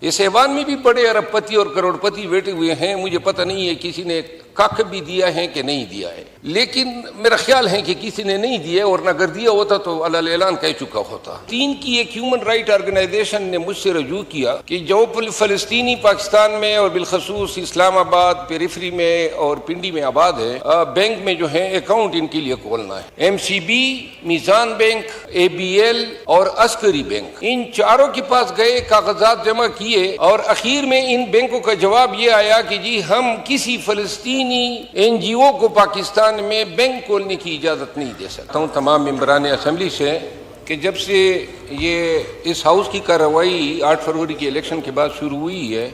اس ایوان میں بھی بڑے ارب پتی اور کروڑپتی بیٹھے ہوئے ہیں، مجھے پتہ نہیں ہے کسی نے کاک بھی دیا ہے کہ نہیں دیا ہے، لیکن میرا خیال ہے کہ کسی نے نہیں دیا ہے، اور نہ اگر دیا ہوتا تو علل اعلان کہہ چکا ہوتا۔ چین کی ایک ہیومن رائٹ آرگنائزیشن نے مجھ سے رجوع کیا کہ جو فلسطینی پاکستان میں اور بالخصوص اسلام آباد، پیریفری میں اور پنڈی میں آباد ہے، بینک میں جو ہے اکاؤنٹ ان کے لیے کھولنا ہے۔ ایم سی بی، میزان بینک، اے بی ایل اور عسکری بینک، ان چاروں کے پاس گئے، کاغذات جمع کیے، اور اخیر میں ان بینکوں کا جواب یہ آیا کہ جی ہم کسی فلسطینی این جی او کو پاکستان میں بینک کھولنے کی اجازت نہیں دے سکتا ہوں۔ تمام ممبران اسمبلی سے کہ جب سے یہ اس ہاؤس کی کارروائی 8 فروری کے الیکشن کے بعد شروع ہوئی ہے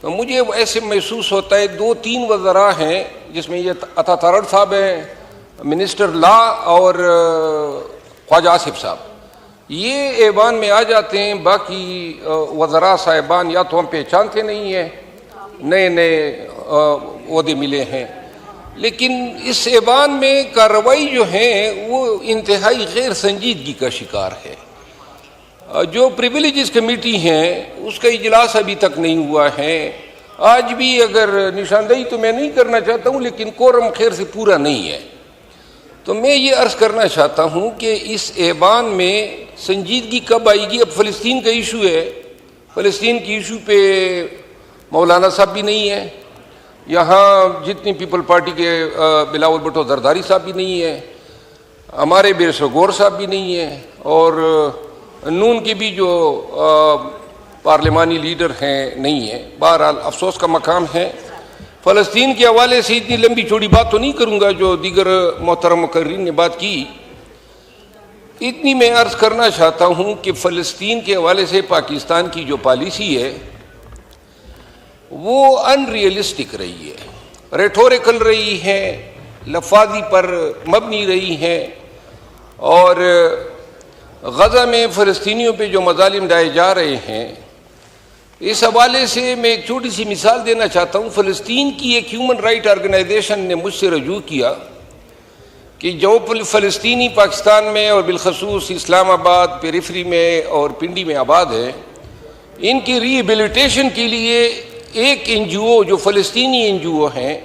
تو مجھے ایسے محسوس ہوتا ہے 2-3 وزراء ہیں، جس میں یہ عطا تارڑ صاحب ہیں، منسٹر لا، اور خواجہ آصف صاحب، یہ ایوان میں آ جاتے ہیں۔ باقی وزراء صاحبان یا تو ہم پہچانتے نہیں ہیں، نئے عہدے ملے ہیں، لیکن اس ایوان میں کارروائی جو ہے وہ انتہائی غیر سنجیدگی کا شکار ہے۔ جو پریویلیجز کمیٹی ہیں اس کا اجلاس ابھی تک نہیں ہوا ہے۔ آج بھی اگر نشاندہی تو میں نہیں کرنا چاہتا ہوں، لیکن کورم خیر سے پورا نہیں ہے، تو میں یہ عرض کرنا چاہتا ہوں کہ اس ایوان میں سنجیدگی کب آئے گی؟ اب فلسطین کا ایشو ہے، فلسطین کی ایشو پہ مولانا صاحب بھی نہیں ہیں، یہاں جتنی پیپل پارٹی کے بلاول بھٹو زرداری صاحب بھی نہیں ہیں، ہمارے بیرسر غور صاحب بھی نہیں ہیں، اور نون کے بھی جو پارلیمانی لیڈر ہیں نہیں ہیں۔ بہرحال افسوس کا مقام ہے۔ فلسطین کے حوالے سے اتنی لمبی چوڑی بات تو نہیں کروں گا جو دیگر محترم مقررین نے بات کی، اتنی میں عرض کرنا چاہتا ہوں کہ فلسطین کے حوالے سے پاکستان کی جو پالیسی ہے وہ ان ریئلسٹک رہی ہے، ریٹوریکل رہی ہے، لفاظی پر مبنی رہی ہے، اور غزہ میں فلسطینیوں پہ جو مظالم ڈھائے جا رہے ہیں، اس حوالے سے میں ایک چھوٹی سی مثال دینا چاہتا ہوں۔ فلسطین کی ایک ہیومن رائٹ آرگنائزیشن نے مجھ سے رجوع کیا کہ جو فلسطینی پاکستان میں اور بالخصوص اسلام آباد، پیریفری میں اور پنڈی میں آباد ہے، ان کی ری ایبلیٹیشن کے لیے ایک این جی او جو فلسطینی این جی او ہیں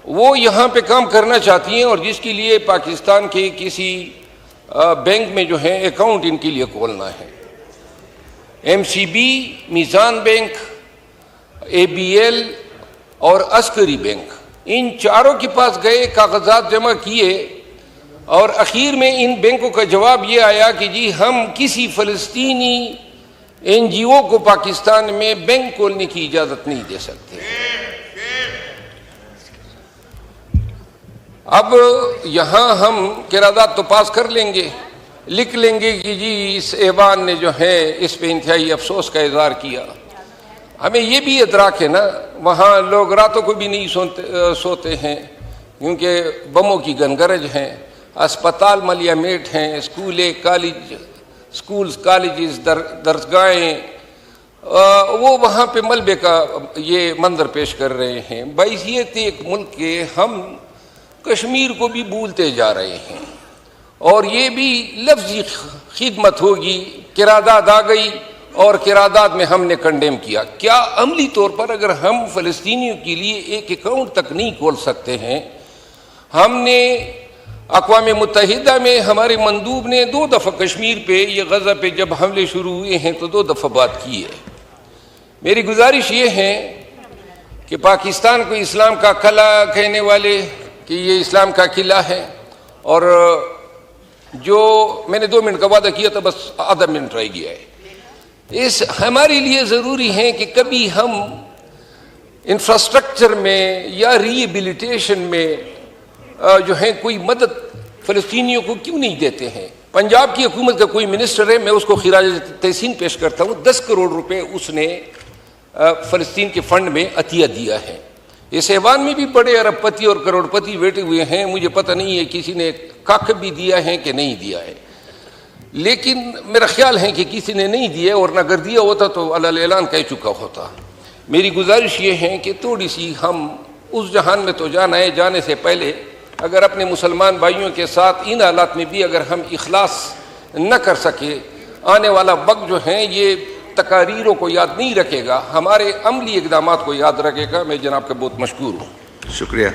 وہ یہاں پہ کام کرنا چاہتی ہیں، اور جس کے لیے پاکستان کے کسی بینک میں جو ہے اکاؤنٹ ان کے لیے کھولنا ہے۔ ایم سی بی، میزان بینک، اے بی ایل اور عسکری بینک، ان چاروں کے پاس گئے، کاغذات جمع کیے، اور اخیر میں ان بینکوں کا جواب یہ آیا کہ جی ہم کسی فلسطینی این جی او کو پاکستان میں بینک کھولنے کی اجازت نہیں دے سکتے۔ اب یہاں ہم قرارداد تو پاس کر لیں گے، لکھ لیں گے کہ جی اس ایوان نے جو ہے اس پہ انتہائی افسوس کا اظہار کیا۔ ہمیں یہ بھی ادراک ہے نا، وہاں لوگ راتوں کو بھی نہیں سوتے ہیں کیونکہ بموں کی گنگرج ہیں، اسپتال ملیہ میٹ ہیں، سکولز، کالجز، درسگاہیں، وہ وہاں پہ ملبے کا یہ منظر پیش کر رہے ہیں۔ بحیثیت ایک ملک کے ہم کشمیر کو بھی بھولتے جا رہے ہیں، اور یہ بھی لفظی خدمت ہوگی، قرارداد آ گئی اور قرارداد میں ہم نے کنڈیم کیا۔ کیا عملی طور پر اگر ہم فلسطینیوں کے لیے ایک اکاؤنٹ تک نہیں کھول سکتے ہیں؟ ہم نے اقوام متحدہ میں ہمارے مندوب نے 2 دفعہ کشمیر پہ، یہ غزہ پہ جب حملے شروع ہوئے ہیں تو 2 دفعہ بات کی ہے۔ میری گزارش یہ ہے کہ پاکستان کو اسلام کا قلعہ کہنے والے کہ یہ اسلام کا قلعہ ہے، اور جو میں نے 2 منٹ کا وعدہ کیا تھا بس آدھا منٹ رہ گیا ہے، اس ہمارے لیے ضروری ہے کہ کبھی ہم انفراسٹرکچر میں یا ری ایبلیٹیشن میں جو ہے کوئی مدد فلسطینیوں کو کیوں نہیں دیتے ہیں۔ پنجاب کی حکومت کا کوئی منسٹر ہے، میں اس کو خراج تحسین پیش کرتا ہوں، 10 کروڑ روپے اس نے فلسطین کے فنڈ میں عطیہ دیا ہے۔ اس ایوان میں بھی بڑے ارب پتی اور کروڑپتی بیٹھے ہوئے ہیں، مجھے پتہ نہیں ہے کسی نے کاک بھی دیا ہے کہ نہیں دیا ہے، لیکن میرا خیال ہے کہ کسی نے نہیں دیا، اور نہ اگر دیا ہوتا تو علل اعلان کہہ چکا ہوتا۔ میری گزارش یہ ہے کہ تھوڑی سی ہم اس جہان میں تو جانا ہے، جانے سے پہلے اگر اپنے مسلمان بھائیوں کے ساتھ ان حالات میں بھی اگر ہم اخلاص نہ کر سکے، آنے والا وقت جو ہے یہ تقاریروں کو یاد نہیں رکھے گا، ہمارے عملی اقدامات کو یاد رکھے گا. میں جناب کا بہت مشکور ہوں. شکریہ.